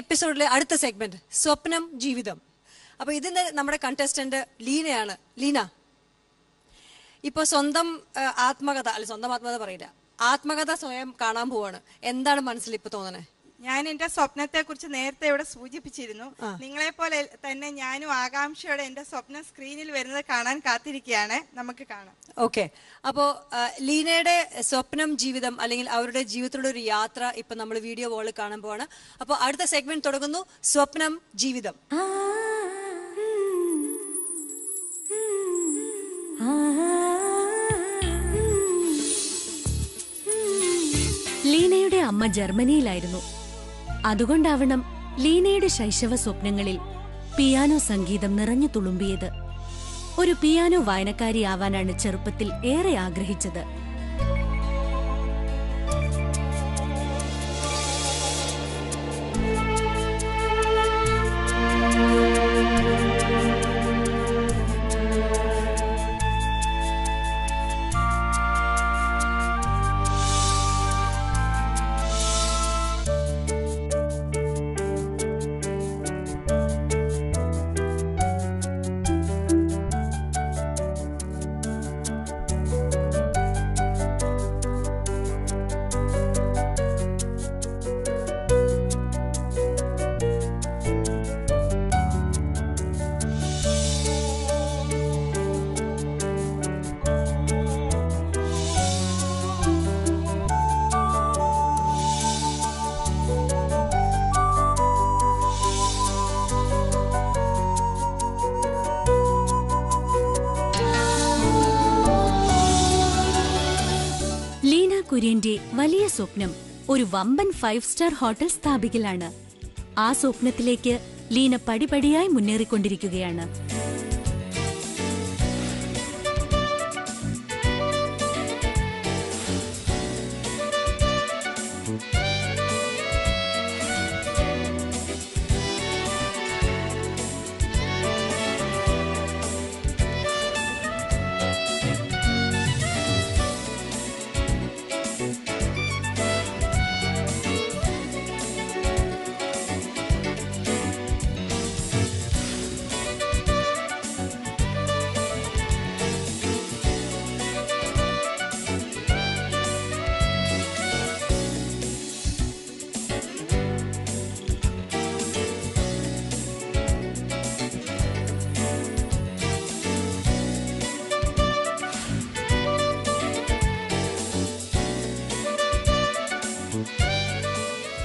എപ്പിസോഡിലെ അടുത്ത സെഗ്മെന്റ് സ്വപ്നം ജീവിതം. അപ്പൊ ഇതിന്റെ നമ്മുടെ കണ്ടസ്റ്റന്റ് ലീനയാണ്. ലീന ഇപ്പൊ സ്വന്തം ആത്മകഥ പറയില്ല, ആത്മകഥ സ്വയം കാണാൻ പോവാണ്. എന്താണ് മനസ്സിൽ ഇപ്പൊ തോന്നണേ? ഞാൻ എന്റെ സ്വപ്നത്തെ കുറിച്ച് നേരത്തെ ഇവിടെ സൂചിപ്പിച്ചിരുന്നു. നിങ്ങളെ പോലെ തന്നെ ഞാനും ആകാംക്ഷയോടെ എന്റെ സ്വപ്നം സ്ക്രീനിൽ വരുന്നത് കാണാൻ കാത്തിരിക്കുകയാണ്. നമുക്ക് കാണാം. ഓക്കെ, അപ്പോ ലീനയുടെ സ്വപ്നം ജീവിതം അല്ലെങ്കിൽ അവരുടെ ജീവിതത്തിലുള്ള ഒരു യാത്ര ഇപ്പൊ നമ്മൾ വീഡിയോ വോളിൽ കാണാൻ പോവാണ്. അപ്പൊ അടുത്ത സെഗ്മെന്റ് തുടങ്ങുന്നു, സ്വപ്നം ജീവിതം. ലീനയുടെ അമ്മ ജർമ്മനിയിലായിരുന്നു. അതുകൊണ്ടാവണം ലീനയുടെ ശൈശവ സ്വപ്നങ്ങളിൽ പിയാനോ സംഗീതം നിറഞ്ഞു തുളുമ്പിയത്. ഒരു പിയാനോ വായനക്കാരിയാവാനാണ് ചെറുപ്പത്തിൽ ഏറെ ആഗ്രഹിച്ചത്. കുര്യന്റെ വലിയ സ്വപ്നം ഒരു വമ്പൻ 5 സ്റ്റാർ ഹോട്ടൽ സ്ഥാപിക്കലാണ്. ആ സ്വപ്നത്തിലേക്ക് ലീന പടിപടിയായി മുന്നേറിക്കൊണ്ടിരിക്കുകയാണ്.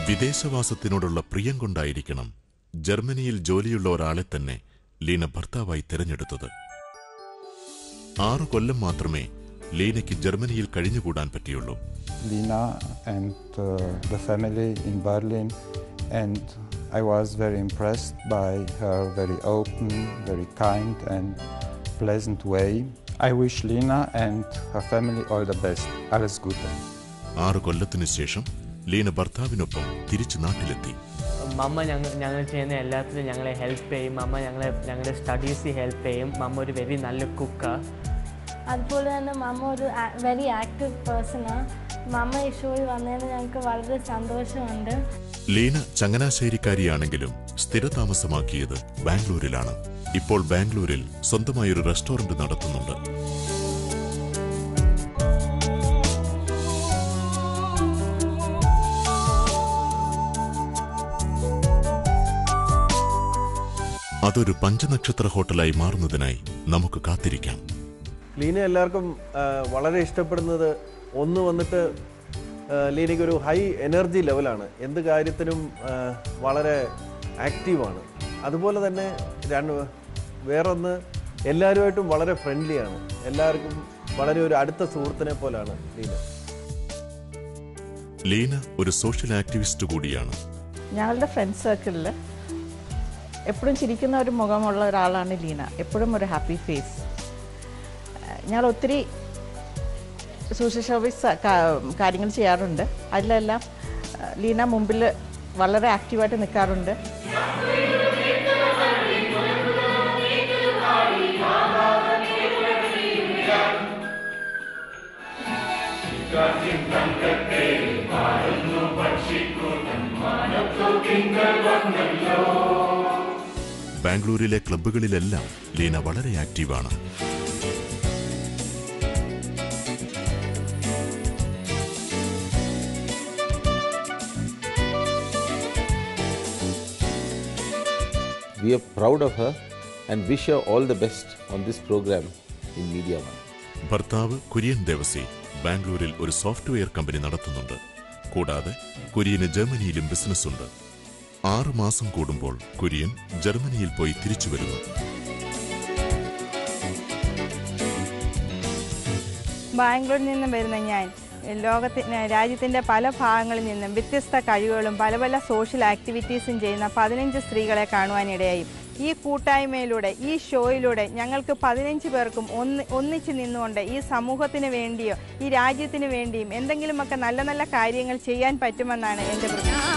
വിദേശവാസത്തിനോടുള്ള പ്രിയം കൊണ്ടായിരിക്കണം ജർമ്മനിയിൽ ജോലിയുള്ള ഒരാളെ തന്നെ ലീന ഭർത്താവായി തിരഞ്ഞെടുത്തത്. 6 കൊല്ലം മാത്രമേ ലീനയ്ക്ക് ജർമ്മനിയിൽ കഴിഞ്ഞുകൂടാൻ പറ്റിയുള്ളൂ. Leena and the family in Berlin, and I was very impressed by her very open, very kind and pleasant way. I wish Lina and her family all the best. Alles Gute. 6 കൊല്ലത്തിനു ശേഷം ലീന ഭർത്താവിനൊപ്പം തിരിച്ചു നാട്ടിലെത്തി. മമ്മ ഞങ്ങൾ ചെയ്യുന്ന എല്ലാത്തിനും ഞങ്ങളെ ഹെൽപ്പ് ചെയ്യും. മമ്മ ഞങ്ങളുടെ സ്റ്റഡീസിൽ help ചെയ്യും. മമ്മ ഒരു വെരി നല്ല കുക്കാണ്. അതുപോലെ തന്നെ മമ്മ ഒരു വെരി ആക്റ്റീവ് പേഴ്സണാണ്. മമ്മ ഈ ഷോയിൽ വന്നതിന് ഞങ്ങൾക്ക് വളരെ സന്തോഷമുണ്ട്. ലീന ചങ്ങനാശ്ശേരിക്കാരിയാണെങ്കിലും സ്ഥിരതാമസമാക്കിയത് ബാംഗ്ലൂരിലാണ്. ഇപ്പോൾ ബാംഗ്ലൂരിൽ സ്വന്തമായൊരു റെസ്റ്റോറന്റ് നടത്തുന്നുണ്ട്. അതൊരു പഞ്ചനക്ഷത്ര ഹോട്ടലായി മാറുന്നതിനായി നമുക്ക് കാത്തിരിക്കാം. ലീന എല്ലാവർക്കും വളരെ ഇഷ്ടപ്പെടുന്നത് ഒന്ന് വന്നിട്ട് ലീനയ്ക്കൊരു ഹൈ എനർജി ലെവലാണ്. എന്ത് കാര്യത്തിനും വളരെ ആക്റ്റീവാണ്. അതുപോലെ തന്നെ വേറൊന്ന്, എല്ലാവരുമായിട്ടും വളരെ ഫ്രണ്ട്ലിയാണ്. എല്ലാവർക്കും വളരെ ഒരു അടുത്ത സുഹൃത്തിനെ പോലാണ് ലീന. ലീന ഒരു സോഷ്യൽ ആക്ടിവിസ്റ്റ് കൂടിയാണ്. ഞങ്ങളുടെ ഫ്രണ്ട് സർക്കിളിൽ എപ്പോഴും ചിരിക്കുന്ന ഒരു മുഖമുള്ള ഒരാളാണ് ലീന. എപ്പോഴും ഒരു ഹാപ്പി ഫേസ്. ഞങ്ങൾ ഒത്തിരി സോഷ്യൽ സർവീസ് കാര്യങ്ങൾ ചെയ്യാറുണ്ട്. അതിലെല്ലാം ലീന മുമ്പിൽ വളരെ ആക്റ്റീവായിട്ട് നിൽക്കാറുണ്ട്. Gott im Dank der Welt, Malen nur Batschik und Mann, ബാംഗ്ലൂരിലെ ക്ലബ്ബുകളിലെല്ലാം ലീന വളരെ ആക്റ്റീവാണ്. We are proud of her and wish her all the best on this program in Media One. ഭർത്താവ് കുര്യൻ ദേവസി ബാംഗ്ലൂരിൽ ഒരു സോഫ്റ്റ്വെയർ കമ്പനി നടത്തുന്നുണ്ട്. കൂടാതെ കുര്യന് ജർമ്മനിയിലും ബിസിനസ്സുണ്ട്. 6 മാസം കൂടുമ്പോൾ കുര്യൻ ജർമ്മനിയിൽ പോയി തിരിച്ചു വരുന്നു. ബാംഗ്ലൂരിൽ നിന്നും വരുന്ന ഞാൻ രാജ്യത്തിൻ്റെ പല ഭാഗങ്ങളിൽ നിന്നും വ്യത്യസ്ത കഴിവുകളും പല പല സോഷ്യൽ ആക്ടിവിറ്റീസും ചെയ്യുന്ന 15 സ്ത്രീകളെ കാണുവാനിടയായി. ഈ കൂട്ടായ്മയിലൂടെ, ഈ ഷോയിലൂടെ ഞങ്ങൾക്ക് 15 പേർക്കും ഒന്നിച്ച് നിന്നുകൊണ്ട് ഈ സമൂഹത്തിന് വേണ്ടിയോ ഈ രാജ്യത്തിന് വേണ്ടിയും എന്തെങ്കിലുമൊക്കെ നല്ല നല്ല കാര്യങ്ങൾ ചെയ്യാൻ പറ്റുമെന്നാണ് എൻ്റെ പ്രതീക്ഷ.